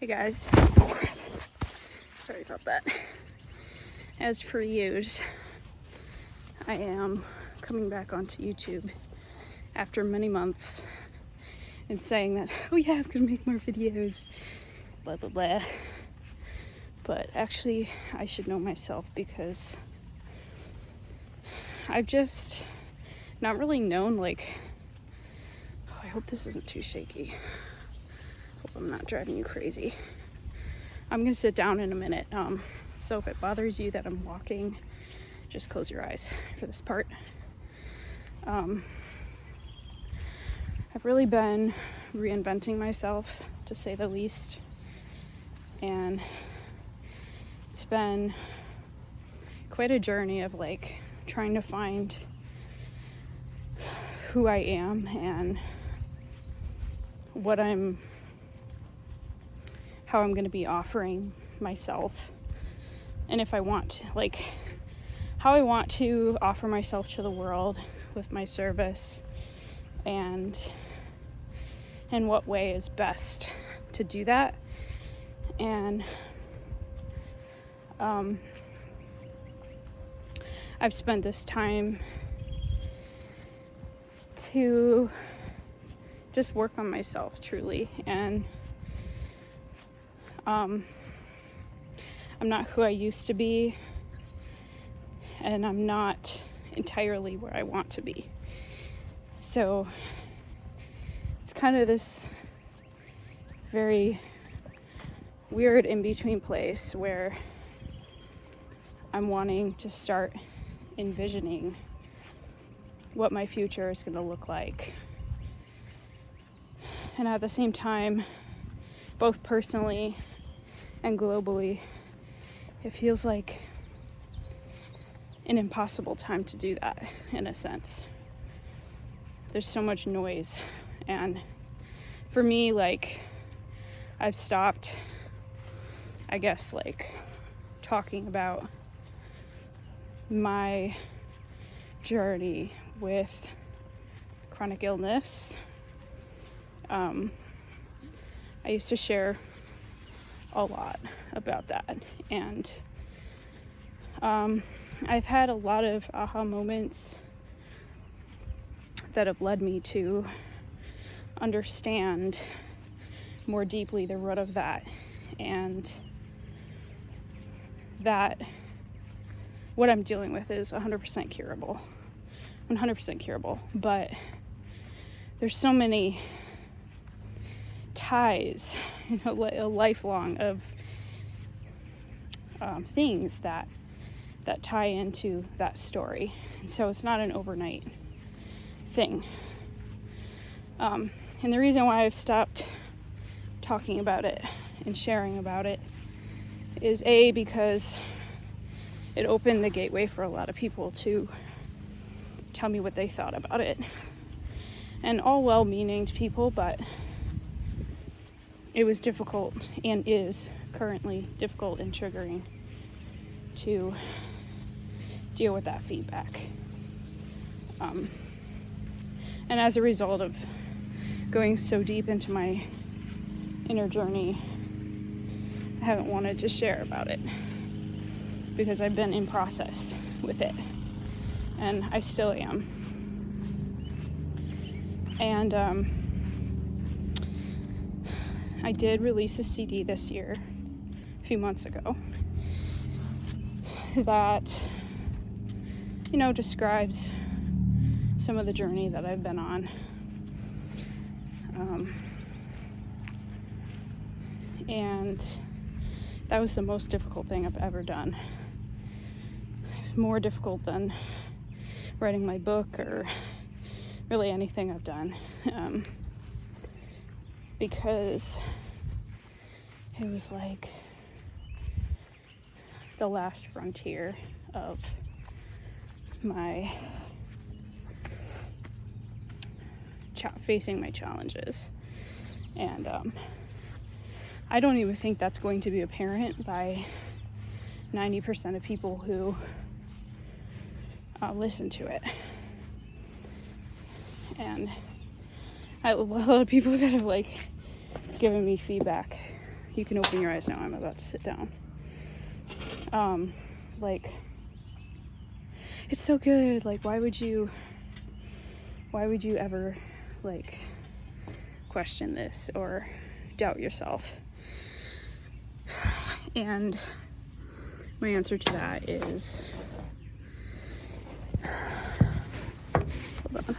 Hey guys, sorry about that. As per usual, I am coming back onto YouTube after many months and saying that, oh yeah, I'm gonna make more videos, blah blah blah. But actually, I should know myself because I've just not really known, like, oh, I hope this isn't too shaky. Hope I'm not driving you crazy. I'm gonna sit down in a minute. So if it bothers you that I'm walking, just close your eyes for this part. I've really been reinventing myself, to say the least. And it's been quite a journey of like trying to find who I am and how I'm going to be offering myself, and if I want, like, how I want to offer myself to the world with my service, and in what way is best to do that. And I've spent this time to just work on myself truly, and I'm not who I used to be, and I'm not entirely where I want to be. So it's kind of this very weird in-between place where I'm wanting to start envisioning what my future is going to look like. And at the same time, both personally and globally, it feels like an impossible time to do that, in a sense. There's so much noise, and for me, like, I've stopped, I guess, like, talking about my journey with chronic illness. I used to share a lot about that, and I've had a lot of aha moments that have led me to understand more deeply the root of that, and that what I'm dealing with is 100% curable. 100% curable, but there's so many ties, a lifelong of things that tie into that story. And so it's not an overnight thing. And the reason why I've stopped talking about it and sharing about it is because it opened the gateway for a lot of people to tell me what they thought about it. And all well-meaning people, but it was difficult, and is currently difficult and triggering to deal with that feedback. And as a result of going so deep into my inner journey, I haven't wanted to share about it because I've been in process with it, and I still am. And I did release a CD this year, a few months ago, that, you know, describes some of the journey that I've been on. And that was the most difficult thing I've ever done. More difficult than writing my book or really anything I've done, because it was like the last frontier of my facing my challenges. And I don't even think that's going to be apparent by 90% of people who listen to it. And I have a lot of people that have, like, given me feedback, you can open your eyes now. I'm about to sit down. Like, it's so good. Like, why would you ever, like, question this or doubt yourself? And my answer to that is, hold on.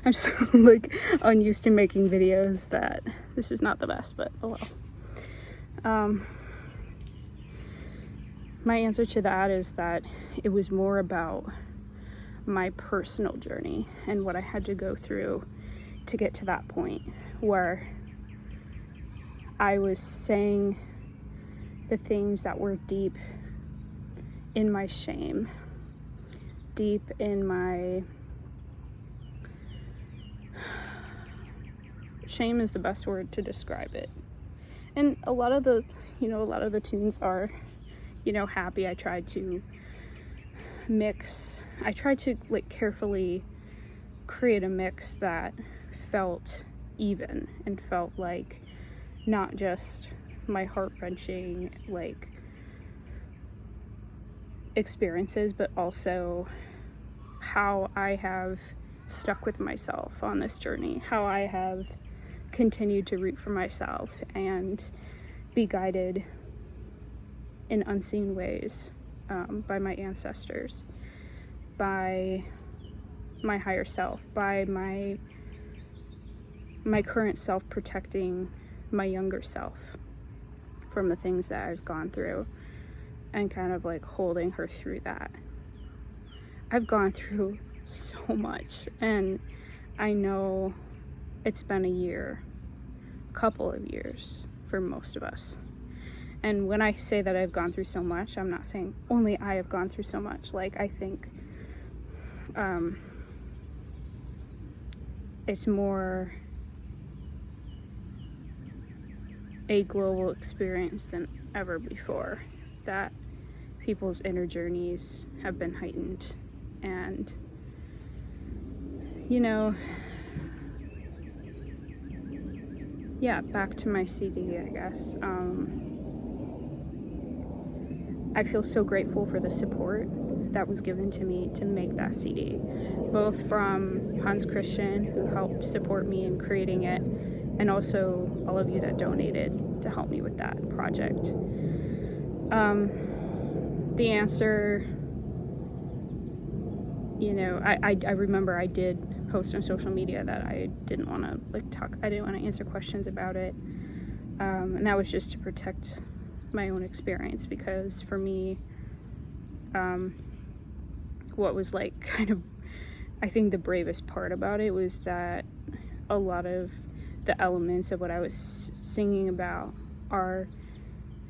I'm so, like, unused to making videos that this is not the best, but oh well. My answer to that is that it was more about my personal journey and what I had to go through to get to that point where I was saying the things that were deep in my shame, deep in my shame is the best word to describe it. And a lot of the tunes are, happy. I tried to like carefully create a mix that felt even and felt like not just my heart-wrenching like experiences, but also how I have stuck with myself on this journey, how I have continued to root for myself and be guided in unseen ways by my ancestors, by my higher self, by my current self protecting my younger self from the things that I've gone through and kind of like holding her through that. I've gone through so much, and I know it's been a couple of years for most of us. And when I say that I've gone through so much, I'm not saying only I have gone through so much. Like, I think it's more a global experience than ever before, that people's inner journeys have been heightened. And, back to my CD, I guess. I feel so grateful for the support that was given to me to make that CD, both from Hans Christian, who helped support me in creating it, and also all of you that donated to help me with that project. The answer, I remember I did post on social media that I didn't want to answer questions about it, and that was just to protect my own experience, because for me, what was like kind of, I think the bravest part about it was that a lot of the elements of what I was singing about are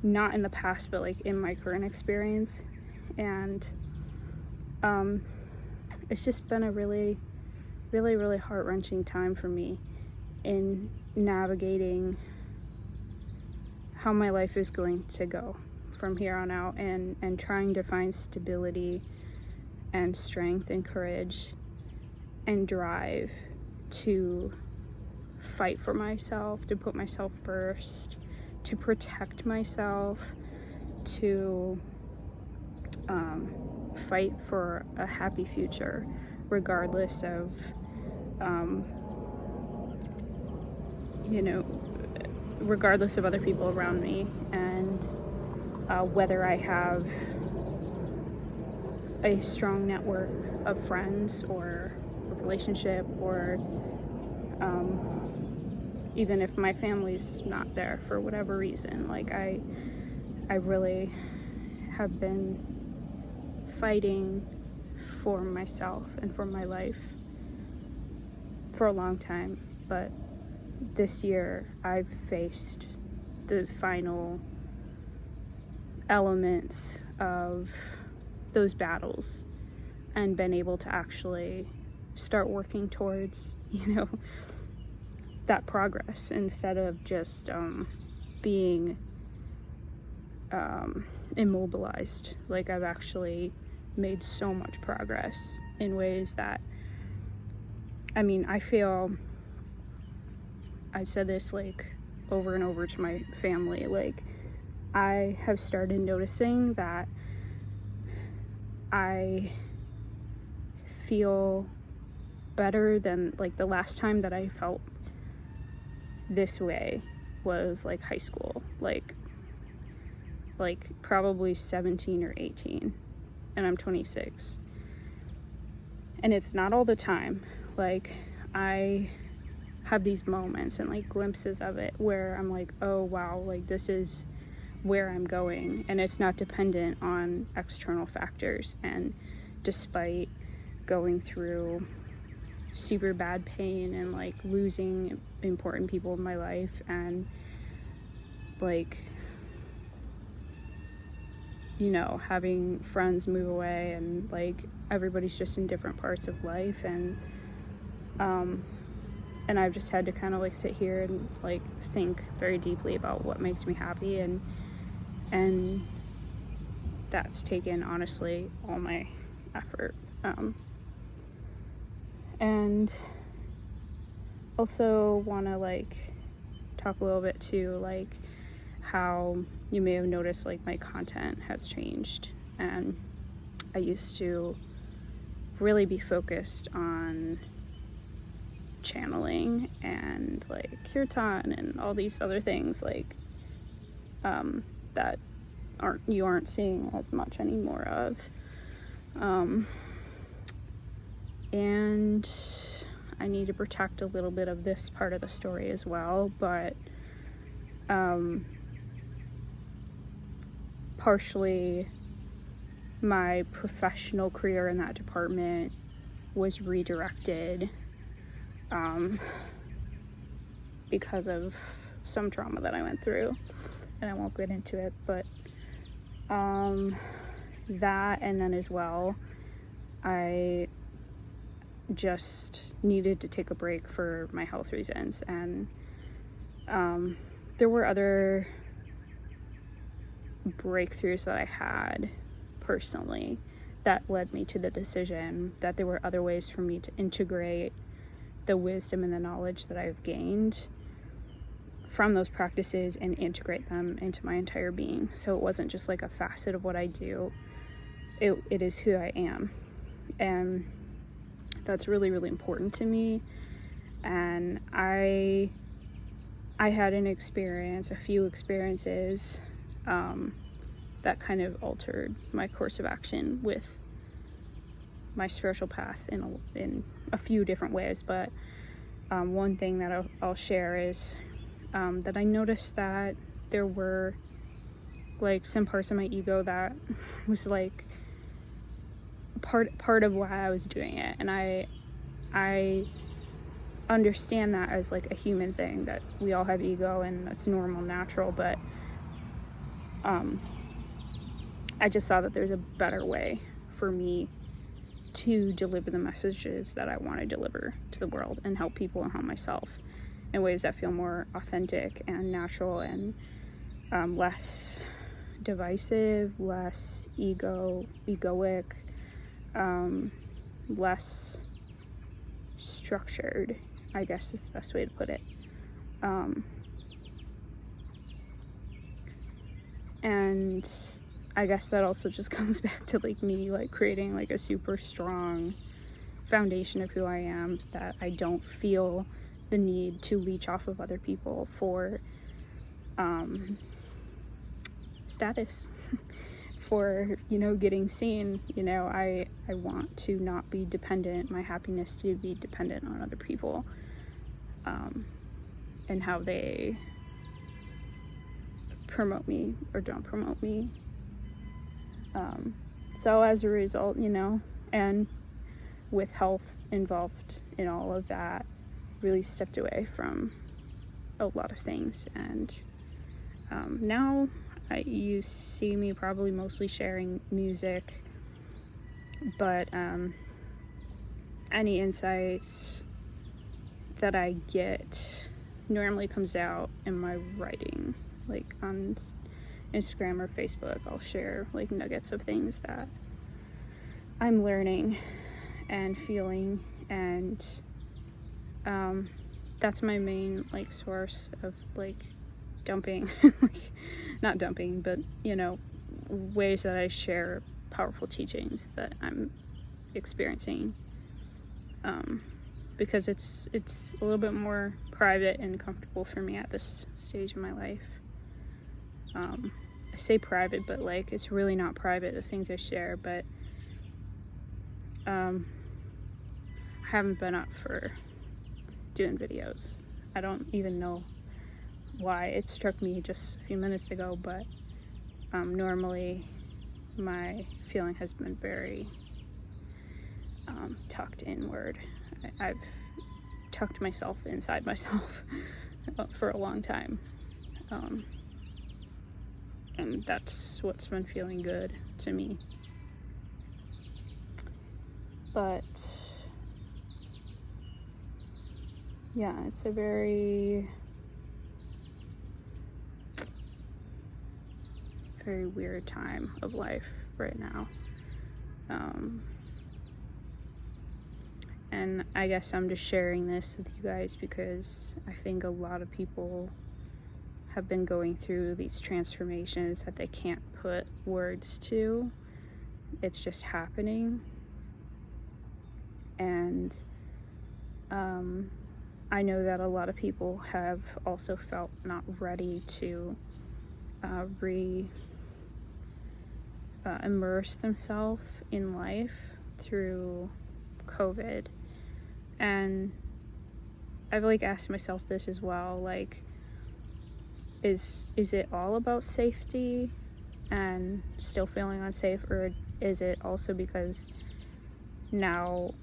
not in the past, but like in my current experience. And it's just been a really, really, really heart-wrenching time for me in navigating how my life is going to go from here on out, and trying to find stability and strength and courage and drive to fight for myself, to put myself first, to protect myself, to fight for a happy future, regardless of regardless of other people around me, and whether I have a strong network of friends or a relationship, or even if my family's not there for whatever reason. Like, I really have been fighting for myself and for my life for a long time, but this year I've faced the final elements of those battles and been able to actually start working towards, that progress, instead of just being immobilized. Like, I've actually made so much progress in ways that, I feel, I said this like over and over to my family. Like, I have started noticing that I feel better than, like, the last time that I felt this way was like high school, like probably 17 or 18, and I'm 26. And it's not all the time. Like, I have these moments and like glimpses of it where I'm like, oh wow, like this is where I'm going, and it's not dependent on external factors. And despite going through super bad pain and like losing important people in my life, and like, you know, having friends move away, and like everybody's just in different parts of life, and I've just had to kind of like sit here and like think very deeply about what makes me happy, and that's taken honestly all my effort. And also want to like talk a little bit too, like how you may have noticed like my content has changed, and I used to really be focused on channeling and like kirtan and all these other things like that you aren't seeing as much anymore of, and I need to protect a little bit of this part of the story as well, but partially my professional career in that department was redirected because of some trauma that I went through, and I won't get into it, but that, and then as well, I just needed to take a break for my health reasons, and there were other breakthroughs that I had personally that led me to the decision that there were other ways for me to integrate the wisdom and the knowledge that I've gained from those practices and integrate them into my entire being. So it wasn't just like a facet of what I do, it is who I am, and that's really, really important to me. And I had a few experiences that kind of altered my course of action with my spiritual path in a few different ways. But one thing that I'll share is that I noticed that there were like some parts of my ego that was like part of why I was doing it, and I understand that as like a human thing, that we all have ego and that's normal, natural, but I just saw that there's a better way for me to deliver the messages that I want to deliver to the world and help people and help myself in ways that feel more authentic and natural, and less divisive, less egoic, less structured, I guess is the best way to put it. And I guess that also just comes back to like me like creating like a super strong foundation of who I am, that I don't feel the need to leech off of other people for status, for, you know, getting seen. You know, I want to not be dependent, my happiness to be dependent on other people, and how they promote me or don't promote me. So as a result, you know, and with health involved in all of that, really stepped away from a lot of things. And now you see me probably mostly sharing music, but any insights that I get normally comes out in my writing, like on Instagram or Facebook. I'll share like nuggets of things that I'm learning and feeling, and that's my main like source of like dumping, not dumping, but, you know, ways that I share powerful teachings that I'm experiencing, because it's a little bit more private and comfortable for me at this stage of my life. I say private, but like it's really not private, the things I share, but I haven't been up for doing videos. I don't even know why. It struck me just a few minutes ago, but normally my feeling has been very tucked inward. I've tucked myself inside myself for a long time, and that's what's been feeling good to me. But yeah, it's a very weird time of life right now. And I guess I'm just sharing this with you guys because I think a lot of people have been going through these transformations that they can't put words to. It's just happening. And I know that a lot of people have also felt not ready to immerse themselves in life through COVID. And I've like asked myself this as well, like, is it all about safety and still feeling unsafe, or is it also because now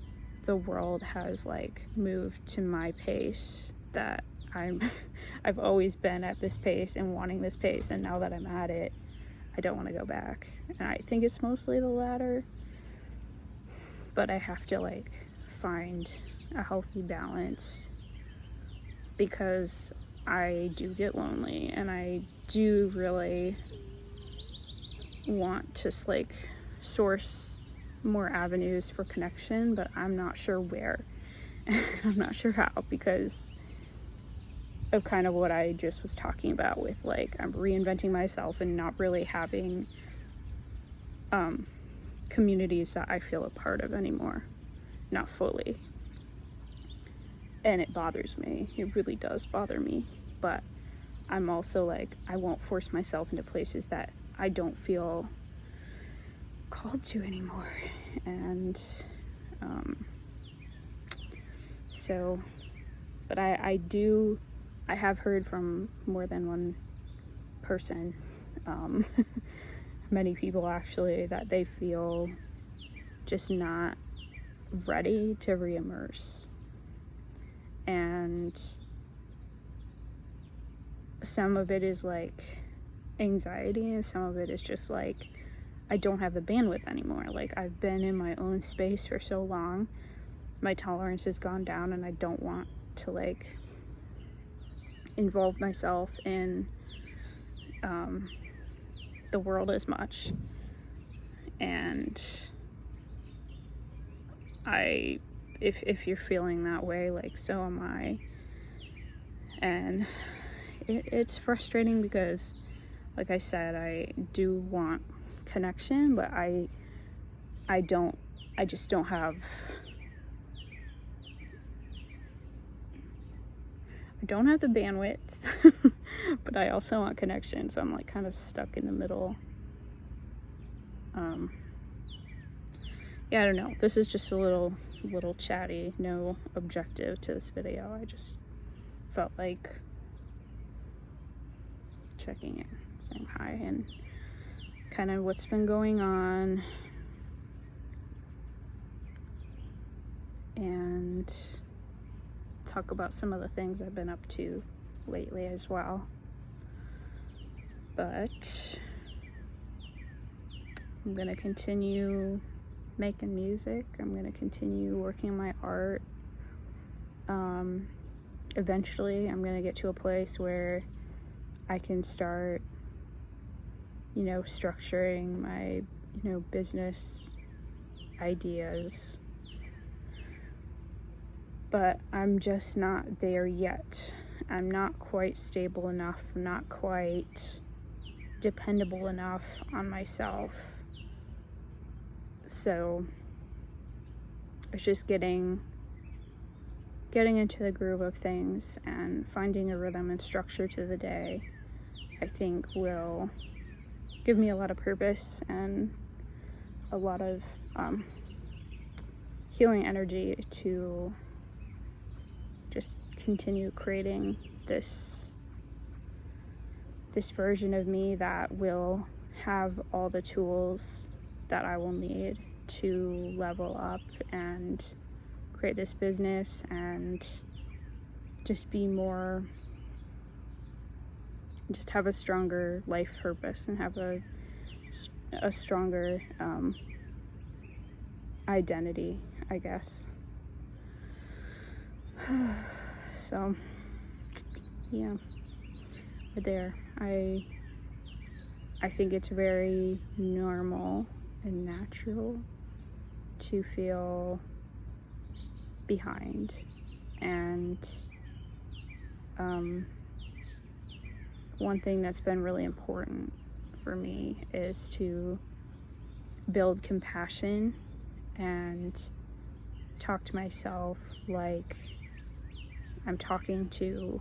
the world has like moved to my pace, that I've always been at this pace and wanting this pace, and now that I'm at it, I don't want to go back. And I think it's mostly the latter, but I have to like find a healthy balance, because I do get lonely and I do really want to like source more avenues for connection, but I'm not sure where. I'm not sure how, because of kind of what I just was talking about with like I'm reinventing myself and not really having communities that I feel a part of anymore, not fully. And it bothers me. It really does bother me. But I'm also like, I won't force myself into places that I don't feel called to anymore. And so, but I have heard from more than one person, many people actually, that they feel just not ready to re-immerse. And some of it is like anxiety, and some of it is just like I don't have the bandwidth anymore. Like, I've been in my own space for so long, my tolerance has gone down, and I don't want to like involve myself in the world as much. And if you're feeling that way, like, so am I. And it's frustrating because, like I said, I do want connection, but I just don't have, I don't have the bandwidth, but I also want connection, so I'm like kind of stuck in the middle. Yeah, I don't know. This is just a little chatty, no objective to this video. I just felt like checking in, saying hi, and kind of what's been going on, and talk about some of the things I've been up to lately as well. But I'm gonna continue making music. I'm gonna continue working on my art. Eventually I'm gonna get to a place where I can start, structuring my, business ideas. But I'm just not there yet. I'm not quite stable enough, not quite dependable enough on myself. So it's just getting into the groove of things and finding a rhythm and structure to the day, I think will give me a lot of purpose and a lot of healing energy to just continue creating this version of me that will have all the tools that I will need to level up and create this business and just be more, just have a stronger life purpose and have a stronger identity, I guess. So yeah, but there, I think it's very normal and natural to feel behind, and one thing that's been really important for me is to build compassion and talk to myself like I'm talking to,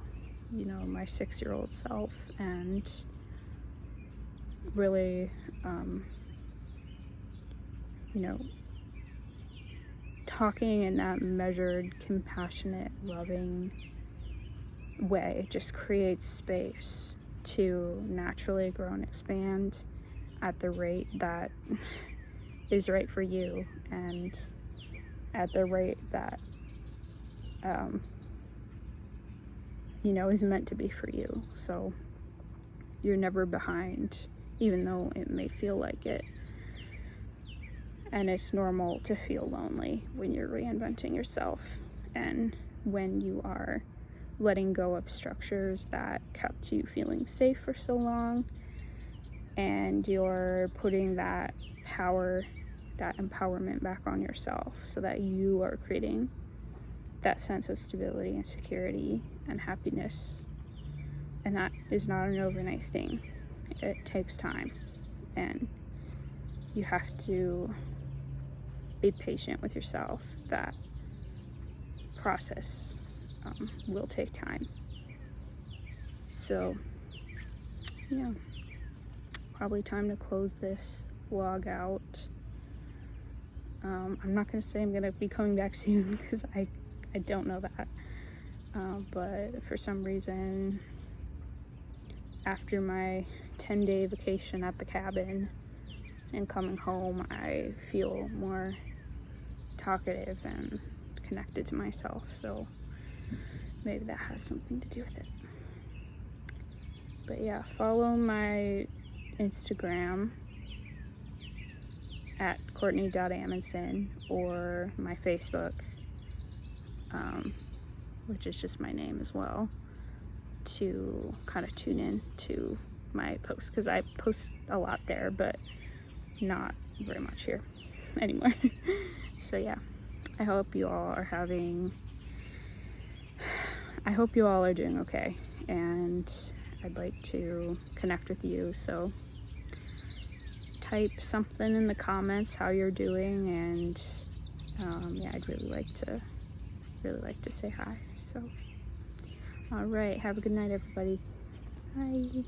my 6-year-old self, and really, talking in that measured, compassionate, loving way just creates space to naturally grow and expand at the rate that is right for you and at the rate that is meant to be for you. So you're never behind, even though it may feel like it. And it's normal to feel lonely when you're reinventing yourself and when you are letting go of structures that kept you feeling safe for so long, and you're putting that power, that empowerment back on yourself so that you are creating that sense of stability and security and happiness. And that is not an overnight thing. It takes time, and you have to be patient with yourself. That process will take time. So yeah, probably time to close this vlog out. I'm not going to say I'm going to be coming back soon, because I don't know that. But for some reason, after my 10-day vacation at the cabin and coming home, I feel more talkative and connected to myself. So maybe that has something to do with it. But yeah, follow my Instagram at Courtney.Amundsen, or my Facebook, which is just my name as well, to kind of tune in to my posts, because I post a lot there, but not very much here anymore. So yeah, I hope you all are doing okay, and I'd like to connect with you. So type something in the comments how you're doing, and yeah, I'd really like to say hi. So all right, have a good night, everybody. Bye.